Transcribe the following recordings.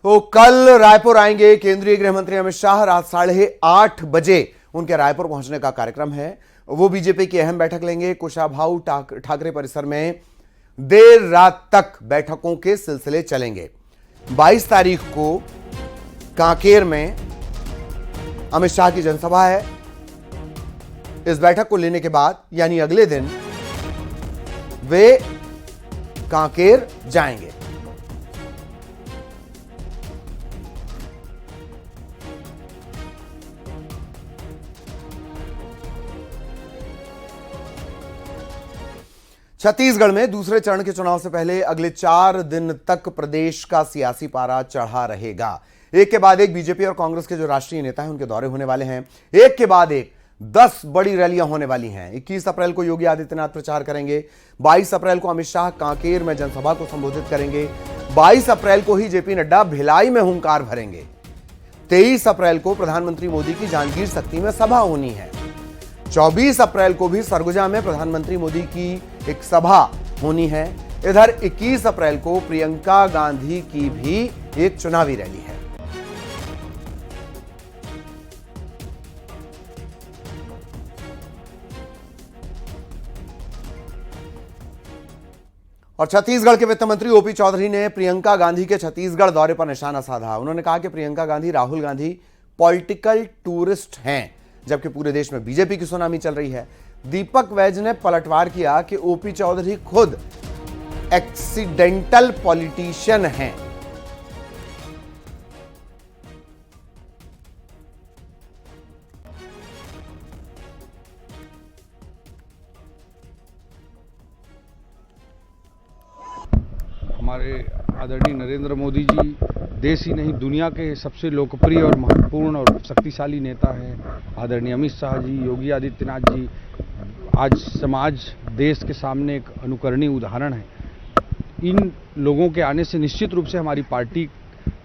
तो कल रायपुर आएंगे केंद्रीय गृह मंत्री अमित शाह। रात 8:30 बजे उनके रायपुर पहुंचने का कार्यक्रम है। वो बीजेपी की अहम बैठक लेंगे। कुशाभाऊ ठाकरे परिसर में देर रात तक बैठकों के सिलसिले चलेंगे। 22 तारीख को कांकेर में अमित शाह की जनसभा है। इस बैठक को लेने के बाद यानी अगले दिन वे कांकेर जाएंगे। छत्तीसगढ़ में दूसरे चरण के चुनाव से पहले अगले 4 दिन तक प्रदेश का सियासी पारा चढ़ा रहेगा। एक के बाद एक बीजेपी और कांग्रेस के जो राष्ट्रीय नेता हैं उनके दौरे होने वाले हैं। एक के बाद एक 10 बड़ी रैलियां होने वाली हैं। 21 अप्रैल को योगी आदित्यनाथ प्रचार करेंगे। 22 अप्रैल को अमित शाह कांकेर में जनसभा को संबोधित करेंगे। 22 अप्रैल को ही जेपी नड्डा भिलाई में हुंकार भरेंगे। 23 अप्रैल को प्रधानमंत्री मोदी की जांजगीर सक्ती में सभा होनी है। 24 अप्रैल को भी सरगुजा में प्रधानमंत्री मोदी की एक सभा होनी है। इधर 21 अप्रैल को प्रियंका गांधी की भी एक चुनावी रैली है। और छत्तीसगढ़ के वित्त मंत्री ओपी चौधरी ने प्रियंका गांधी के छत्तीसगढ़ दौरे पर निशाना साधा। उन्होंने कहा कि प्रियंका गांधी राहुल गांधी पॉलिटिकल टूरिस्ट हैं, जबकि पूरे देश में बीजेपी की सुनामी चल रही है। दीपक वैज ने पलटवार किया कि ओपी चौधरी खुद एक्सीडेंटल पॉलिटिशियन हैं। हमारे आदरणीय नरेंद्र मोदी जी देश ही नहीं दुनिया के सबसे लोकप्रिय और महत्वपूर्ण और शक्तिशाली नेता हैं। आदरणीय अमित शाह जी, योगी आदित्यनाथ जी आज समाज देश के सामने एक अनुकरणीय उदाहरण है। इन लोगों के आने से निश्चित रूप से हमारी पार्टी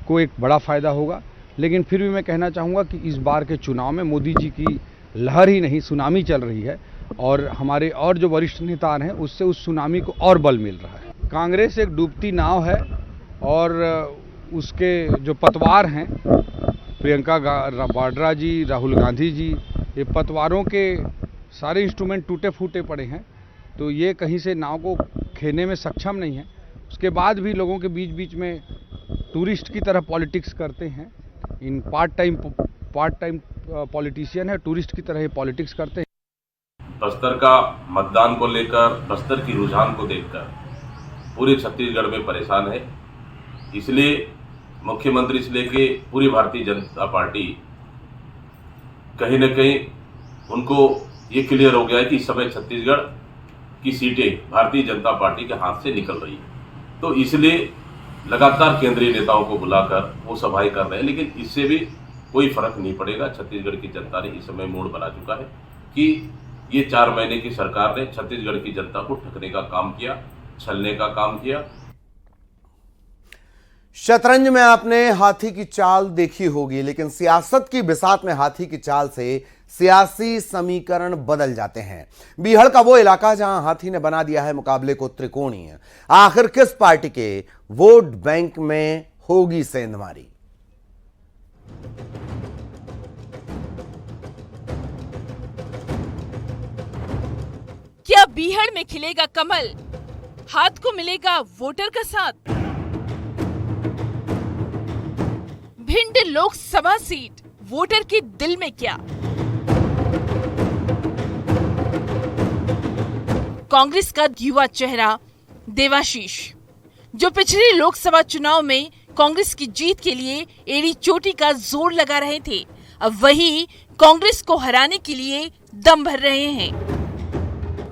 को एक बड़ा फायदा होगा। लेकिन फिर भी मैं कहना चाहूँगा कि इस बार के चुनाव में मोदी जी की लहर ही नहीं सुनामी चल रही है और हमारे और जो वरिष्ठ नेता हैं उससे उस सुनामी को और बल मिल रहा है। कांग्रेस एक डूबती नाव है और उसके जो पतवार हैं प्रियंका वाड्रा जी, राहुल गांधी जी, ये पतवारों के सारे इंस्ट्रूमेंट टूटे फूटे पड़े हैं, तो ये कहीं से नाव को खेने में सक्षम नहीं है। उसके बाद भी लोगों के बीच बीच में टूरिस्ट की तरह पॉलिटिक्स करते हैं। इन पार्ट टाइम पॉलिटिशियन है, टूरिस्ट की तरह ये पॉलिटिक्स करते हैं। बस्तर का मतदान को लेकर, बस्तर की रुझान को देखकर पूरे छत्तीसगढ़ में परेशान है। इसलिए मुख्यमंत्री से लेके पूरी भारतीय जनता पार्टी कहीं न कहीं उनको ये क्लियर हो गया है कि इस समय छत्तीसगढ़ की सीटें भारतीय जनता पार्टी के हाथ से निकल रही है। तो इसलिए लगातार केंद्रीय नेताओं को बुलाकर वो सभाएं कर रहे हैं, लेकिन इससे भी कोई फर्क नहीं पड़ेगा। छत्तीसगढ़ की जनता ने इस समय मोड़ बना चुका है कि ये 4 महीने की सरकार ने छत्तीसगढ़ की जनता को ठगने का काम किया, छलने का काम किया। शतरंज में आपने हाथी की चाल देखी होगी, लेकिन सियासत की बिसात में हाथी की चाल से सियासी समीकरण बदल जाते हैं। बीहड़ का वो इलाका जहां हाथी ने बना दिया है मुकाबले को त्रिकोणीय। आखिर किस पार्टी के वोट बैंक में होगी सेंधमारी? क्या बीहड़ में खिलेगा कमल? हाथ को मिलेगा वोटर का साथ? भिंड लोकसभा सीट वोटर के दिल में क्या? कांग्रेस का युवा चेहरा देवाशीष, जो पिछले लोकसभा चुनाव में कांग्रेस की जीत के लिए एड़ी चोटी का जोर लगा रहे थे, अब वही कांग्रेस को हराने के लिए दम भर रहे हैं।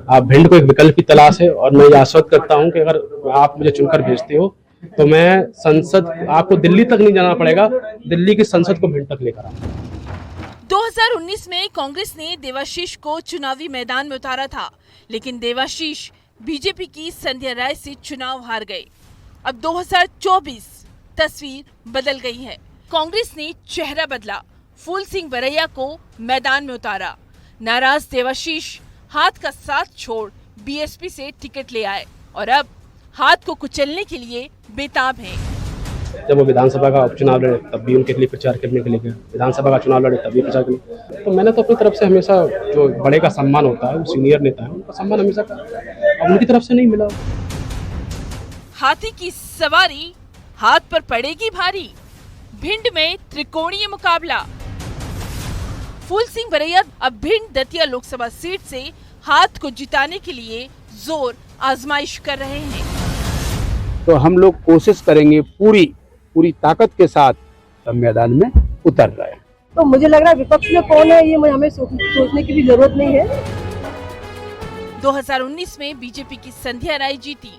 आप भिंड को एक विकल्प की तलाश है और मैं ये आश्वस्त करता हूं कि अगर आप मुझे चुनकर भेजते हो तो मैं संसद, आपको दिल्ली तक नहीं जाना पड़ेगा, दिल्ली की संसद को भिंड तक लेकर आऊंगा। 2019 में कांग्रेस ने देवाशीष को चुनावी मैदान में उतारा था, लेकिन देवाशीष बीजेपी की संध्या राय से चुनाव हार गए। अब 2024 तस्वीर बदल गई है। कांग्रेस ने चेहरा बदला, फूल सिंह बरैया को मैदान में उतारा। नाराज देवाशीष हाथ का साथ छोड़ बीएसपी से टिकट ले आए और अब हाथ को कुचलने के लिए बेताब हैं। जब वो विधानसभा का उपचुनाव लड़े तब भी उनके लिए प्रचार करने के लिए गए, विधानसभा का चुनाव लड़े तब भी प्रचार करने। तो मैंने तो अपनी तरफ से हमेशा, जो बड़े का सम्मान होता है, वो सीनियर नेता है, उनका सम्मान हमेशा करा, अब उनकी तरफ से नहीं मिला। हाथी की सवारी हाथ पर पड़ेगी भारी। भिंड में त्रिकोणीय मुकाबला। फूल सिंह बरैया अब भिंड दतिया लोकसभा सीट से हाथ को जिताने के लिए जोर आजमाइश कर रहे हैं। तो हम लोग कोशिश करेंगे पूरी ताकत के साथ मैदान में उतर रहे हैं। तो मुझे लग रहा है विपक्ष में कौन है ये हमें सोचने की भी जरूरत नहीं है। 2019 में बीजेपी की संध्या राय जीती,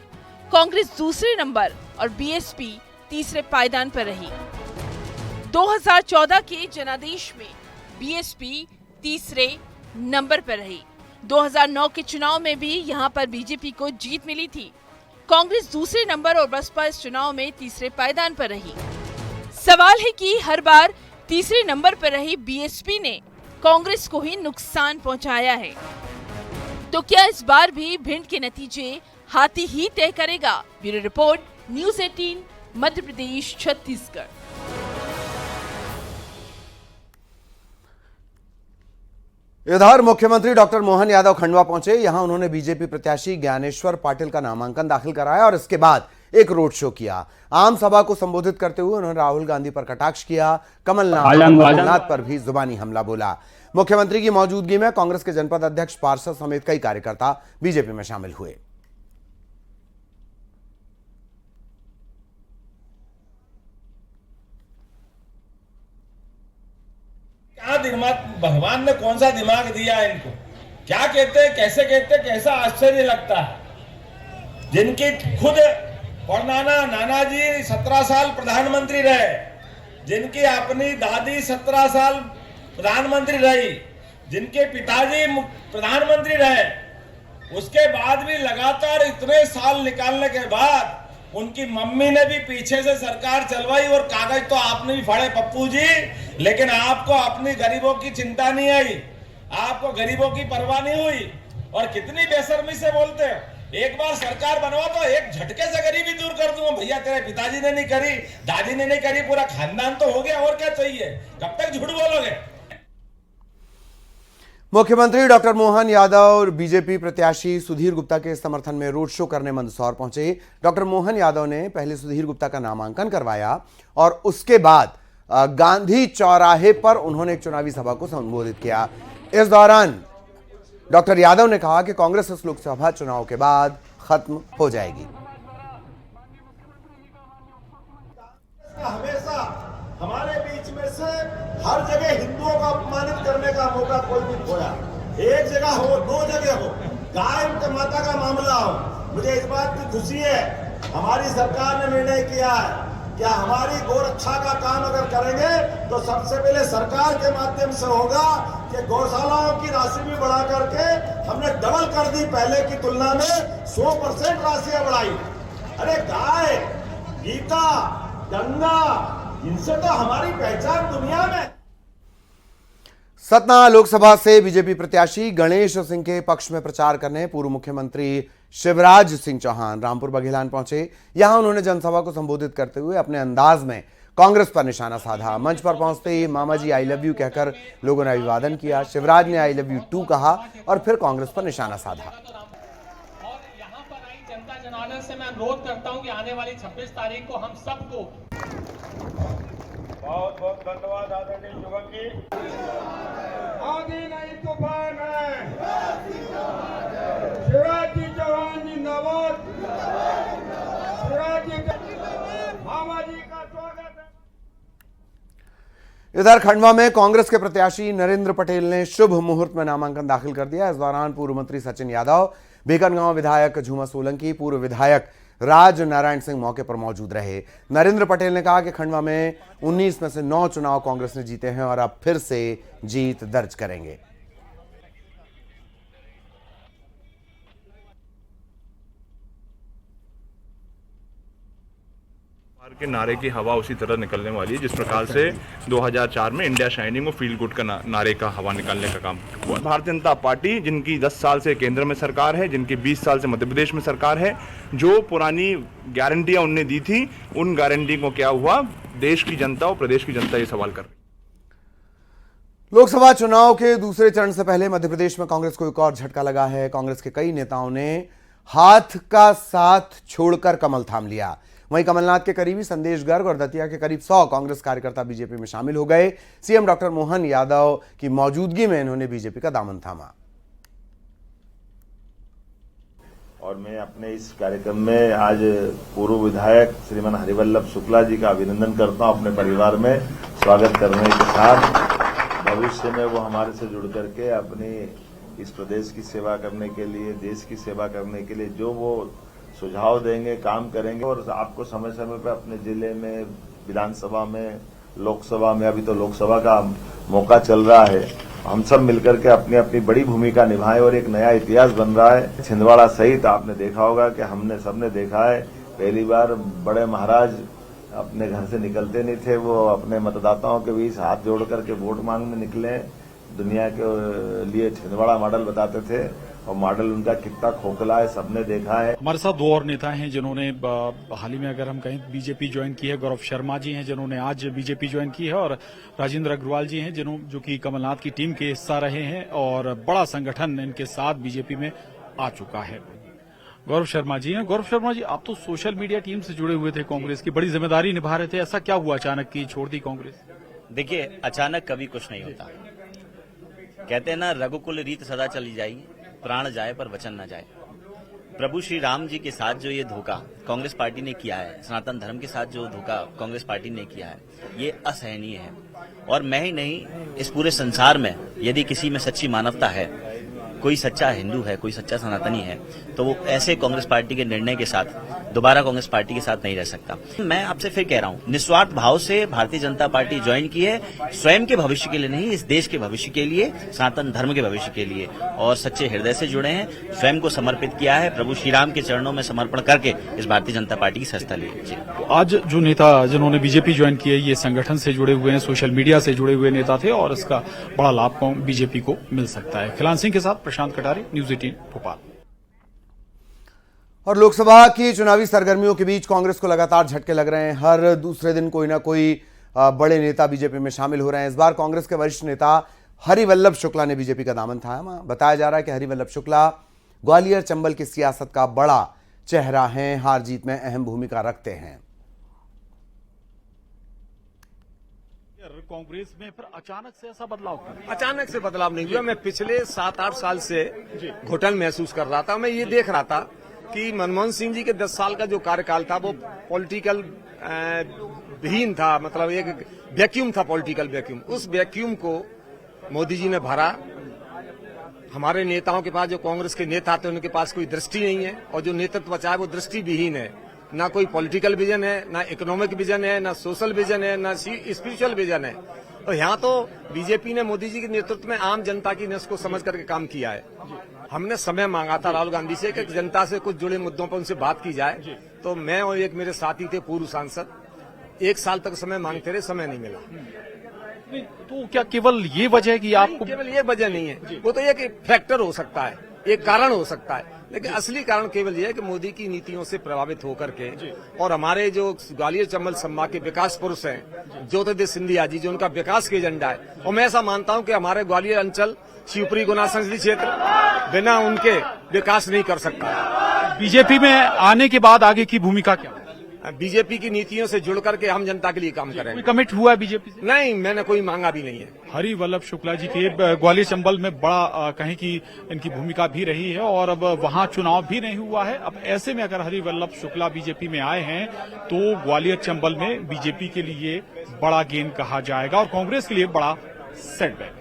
कांग्रेस दूसरे नंबर और बीएसपी तीसरे पायदान पर रही। 2014 के जनादेश में बीएसपी तीसरे नंबर पर रही। 2009 के चुनाव में भी यहां पर बीजेपी को जीत मिली थी। कांग्रेस दूसरे नंबर और बसपा इस चुनाव में तीसरे पायदान पर रही। सवाल है कि हर बार तीसरे नंबर पर रही बीएसपी ने कांग्रेस को ही नुकसान पहुंचाया है। तो क्या इस बार भी भिंड के नतीजे हाथी ही तय करेगा? Bureau report, news 18, Madhya Pradesh, Chhattisgarh. इधर मुख्यमंत्री डॉक्टर मोहन यादव खंडवा पहुंचे। यहां उन्होंने बीजेपी प्रत्याशी ज्ञानेश्वर पाटिल का नामांकन दाखिल कराया और इसके बाद एक रोड शो किया। आम सभा को संबोधित करते हुए उन्होंने राहुल गांधी पर कटाक्ष किया। कमलनाथ पर भी जुबानी हमला बोला। मुख्यमंत्री की मौजूदगी में कांग्रेस के जनपद अध्यक्ष, पार्षद समेत कई कार्यकर्ता बीजेपी में शामिल हुए। क्या दिमाग, भगवान ने कौन सा दिमाग दिया है इनको? क्या कहते हैं, कैसे कहते हैं, कैसा आश्चर्य लगता है। जिनकी खुद परनाना नाना जी 17 साल प्रधानमंत्री रहे, जिनकी अपनी दादी 17 साल प्रधानमंत्री रही, जिनके पिताजी प्रधानमंत्री रहे, उसके बाद भी लगातार इतने साल निकालने के बाद उनकी मम्मी ने भी पीछे से सरकार चलवाई और कागज तो आपने भी फाड़े पप्पू जी, लेकिन आपको अपनी गरीबों की चिंता नहीं आई, आपको गरीबों की परवाह नहीं हुई। और कितनी बेशर्मी से बोलते हैं, एक बार सरकार बनवा तो एक झटके से गरीबी दूर कर दूंगा। भैया तेरे पिताजी ने नहीं करी, दादी ने नहीं करी, पूरा खानदान तो हो गया, और क्या चाहिए? कब तक झूठ बोलोगे? मुख्यमंत्री डॉक्टर मोहन यादव और बीजेपी प्रत्याशी सुधीर गुप्ता के समर्थन में रोड शो करने मंदसौर पहुंचे। डॉक्टर मोहन यादव ने पहले सुधीर गुप्ता का नामांकन करवाया और उसके बाद गांधी चौराहे पर उन्होंने एक चुनावी सभा को संबोधित किया। इस दौरान डॉक्टर यादव ने कहा कि कांग्रेस इस लोकसभा चुनाव के बाद खत्म हो जाएगी। हमेशा हमारे बीच में से हर जगह हिंदुओं को अपमानित करने का मौका कोई नहीं खोया। एक जगह हो, दो जगह हो, गाय माता का मामला हो। मुझे इस बात की खुशी है, हमारी सरकार ने निर्णय किया है कि हमारी गोरक्षा का काम अगर करेंगे तो सबसे पहले सरकार के माध्यम से होगा कि गौशालाओं की राशि भी बढ़ा करके हमने डबल कर दी, पहले की तुलना में 100% राशियां बढ़ाई। अरे गाय, गीता, गंगा, इनसे तो हमारी पहचान दुनिया में। सतना लोकसभा से बीजेपी प्रत्याशी गणेश सिंह के पक्ष में प्रचार करने पूर्व मुख्यमंत्री शिवराज सिंह चौहान रामपुर बघेलान पहुंचे। यहां उन्होंने जनसभा को संबोधित करते हुए अपने अंदाज में कांग्रेस पर निशाना साधा। मंच पर पहुंचते ही मामा जी आई लव यू कहकर लोगों ने अभिवादन किया। शिवराज ने आई लव यू टू कहा और फिर कांग्रेस पर निशाना साधा। जनार्दन से मैं अनुरोध करता हूं कि आने वाली 26 तारीख को हम सबको बहुत बहुत धन्यवाद आदरणीय युवक जी। आगे नहीं तूफान है, शिवराज जी चौहान जिंदाबाद, शिवराज जी मामा जी का स्वागत है। इधर खंडवा में कांग्रेस के प्रत्याशी नरेंद्र पटेल ने शुभ मुहूर्त में नामांकन दाखिल कर दिया। इस दौरान पूर्व मंत्री सचिन यादव, बीकनगांव विधायक झूमा सोलंकी, पूर्व विधायक राज नारायण सिंह मौके पर मौजूद रहे। नरेंद्र पटेल ने कहा कि खंडवा में 19 में से 9 चुनाव कांग्रेस ने जीते हैं और अब फिर से जीत दर्ज करेंगे। के नारे की हवा उसी तरह निकलने वाली है जिस प्रकार से 2004 में इंडिया शाइनिंग और फील गुड का नारे का हवा निकालने का काम हुआ। भारतीय जनता पार्टी जिनकी 10 साल से केंद्र में सरकार है, जिनकी 20 साल से मध्य प्रदेश में सरकार है, जो पुरानी गारंटियां उनने दी थी, उन गारंटी को क्या हुआ, देश की जनता और प्रदेश की जनता ये सवाल कर रही है। लोकसभा चुनाव के दूसरे चरण से पहले मध्य प्रदेश में कांग्रेस को एक और झटका लगा है। कांग्रेस के कई नेताओं ने हाथ का साथ छोड़कर कमल थाम लिया। वहीं कमलनाथ के करीबी संदेश गर्ग और दतिया के करीब 100 कांग्रेस कार्यकर्ता बीजेपी में शामिल हो गए। सीएम डॉक्टर मोहन यादव की मौजूदगी में इन्होंने बीजेपी का दामन थामा। और मैं अपने इस कार्यक्रम में आज पूर्व विधायक श्रीमान हरिवल्लभ शुक्ला जी का अभिनंदन करता हूं, अपने परिवार में स्वागत करने के साथ भविष्य में वो हमारे से जुड़ करके अपनी इस प्रदेश की सेवा करने के लिए, देश की सेवा करने के लिए जो वो सुझाव देंगे, काम करेंगे। और आपको समय समय पर अपने जिले में, विधानसभा में, लोकसभा में, अभी तो लोकसभा का मौका चल रहा है, हम सब मिलकर के अपनी अपनी बड़ी भूमिका निभाएं और एक नया इतिहास बन रहा है। छिंदवाड़ा सहित आपने देखा होगा कि हमने सबने देखा है, पहली बार बड़े महाराज अपने घर से निकलते नहीं थे, वो अपने मतदाताओं के बीच हाथ जोड़ करके वोट मांगने निकले। दुनिया के लिए छिंदवाड़ा मॉडल बताते थे और मॉडल उनका कितना खोखला है सबने देखा है। हमारे साथ दो और नेता हैं जिन्होंने हाल ही में अगर हम कहें बीजेपी ज्वाइन की है। गौरव शर्मा जी हैं जिन्होंने आज बीजेपी ज्वाइन की है और राजेंद्र अग्रवाल जी हैं जो कि कमलनाथ की टीम के हिस्सा रहे हैं और बड़ा संगठन इनके साथ बीजेपी में आ चुका है। गौरव शर्मा जी हैं। गौरव शर्मा जी, आप तो सोशल मीडिया टीम से जुड़े हुए थे, कांग्रेस की बड़ी जिम्मेदारी निभा रहे थे, ऐसा क्या हुआ अचानक की छोड़ दी कांग्रेस? देखिए, अचानक कभी कुछ नहीं होता। कहते हैं ना, रघुकुल रीत सदा चली जाएगी, प्राण जाए पर वचन न जाए। प्रभु श्री राम जी के साथ जो ये धोखा कांग्रेस पार्टी ने किया है, सनातन धर्म के साथ जो धोखा कांग्रेस पार्टी ने किया है, ये असहनीय है। और मैं ही नहीं, इस पूरे संसार में यदि किसी में सच्ची मानवता है, कोई सच्चा हिंदू है, कोई सच्चा सनातनी है, तो वो ऐसे कांग्रेस पार्टी के निर्णय के साथ दोबारा कांग्रेस पार्टी के साथ नहीं रह सकता। मैं आपसे फिर कह रहा हूँ, निस्वार्थ भाव से भारतीय जनता पार्टी ज्वाइन की है, स्वयं के भविष्य के लिए नहीं, इस देश के भविष्य के लिए, सनातन धर्म के भविष्य के लिए, और सच्चे हृदय से जुड़े हैं, स्वयं को समर्पित किया है, प्रभु श्री राम के चरणों में समर्पण करके इस भारतीय जनता पार्टी की संस्था ली है। आज जो नेता जिन्होंने बीजेपी ज्वाइन की है, ये संगठन से जुड़े हुए हैं, सोशल मीडिया से जुड़े हुए नेता थे और इसका बड़ा लाभ बीजेपी को मिल सकता है। खिलान सिंह के साथ प्रशांत कटारे, न्यूज 18 भोपाल। और लोकसभा की चुनावी सरगर्मियों के बीच कांग्रेस को लगातार झटके लग रहे हैं। हर दूसरे दिन कोई ना कोई बड़े नेता बीजेपी में शामिल हो रहे हैं। इस बार कांग्रेस के वरिष्ठ नेता हरिवल्लभ शुक्ला ने बीजेपी का दामन थामा। बताया जा रहा है कि हरिवल्लभ शुक्ला ग्वालियर चंबल की सियासत का बड़ा चेहरा है, हार जीत में अहम भूमिका रखते हैं। कांग्रेस में फिर अचानक से ऐसा बदलाव क्यों? अचानक से बदलाव नहीं हुआ। मैं पिछले 7-8 साल से घुटन महसूस कर रहा था। मैं ये देख रहा था कि मनमोहन सिंह जी के 10 साल का जो कार्यकाल था वो पॉलिटिकल विहीन था, मतलब एक वैक्यूम था, पॉलिटिकल वैक्यूम। उस वैक्यूम को मोदी जी ने भरा। हमारे नेताओं के पास, जो कांग्रेस के नेता थे, उनके पास कोई दृष्टि नहीं है और जो नेतृत्व बचा है वो दृष्टि विहीन है। ना कोई पॉलिटिकल विजन है, ना इकोनॉमिक विजन है, ना सोशल विजन है, ना स्पिरिचुअल विजन है। और यहाँ तो बीजेपी ने मोदी जी के नेतृत्व में आम जनता की नस को समझ करके काम किया है। हमने समय मांगा था राहुल गांधी से कि जनता से कुछ जुड़े मुद्दों पर उनसे बात की जाए, तो मैं और एक मेरे साथी थे पूर्व सांसद, 1 साल तक समय मांगते रहे, समय नहीं मिला। तो क्या केवल ये वजह है कि आपको? केवल ये वजह नहीं है, वो तो एक फैक्टर हो सकता है, एक कारण हो सकता है, लेकिन असली कारण केवल ये है कि मोदी की नीतियों से प्रभावित होकर के और हमारे जो ग्वालियर चंबल संभाग के विकास पुरुष हैं ज्योतिरादित्य सिंधिया जी, जो उनका विकास का एजेंडा है, और मैं ऐसा मानता हूं कि हमारे ग्वालियर अंचल, शिवपुरी गुना संसदीय क्षेत्र बिना उनके विकास नहीं कर सकता। बीजेपी में आने के बाद आगे की भूमिका क्या? बीजेपी की नीतियों से जुड़ करके हम जनता के लिए काम करेंगे। कमिट हुआ है बीजेपी से? नहीं, मैंने कोई मांगा भी नहीं है। हरिवल्लभ शुक्ला जी के ग्वालियर चंबल में बड़ा कहें कि इनकी भूमिका भी रही है और अब वहां चुनाव भी नहीं हुआ है। अब ऐसे में अगर हरिवल्लभ शुक्ला बीजेपी में आए हैं तो ग्वालियर चंबल में बीजेपी के लिए बड़ा गेन कहा जाएगा और कांग्रेस के लिए बड़ा सेटबैक।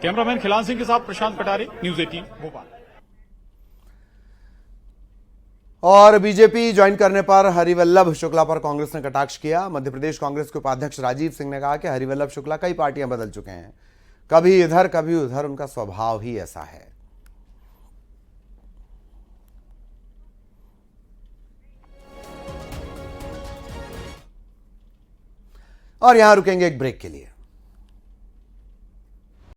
कैमरामैन खिलान सिंह के साथ प्रशांत कटारे, न्यूज 18 भोपाल। और बीजेपी ज्वाइन करने पर हरिवल्लभ शुक्ला पर कांग्रेस ने कटाक्ष किया। मध्य प्रदेश कांग्रेस के उपाध्यक्ष राजीव सिंह ने कहा कि हरिवल्लभ शुक्ला कई पार्टियां बदल चुके हैं, कभी इधर कभी उधर, उनका स्वभाव ही ऐसा है। और यहां रुकेंगे एक ब्रेक के लिए।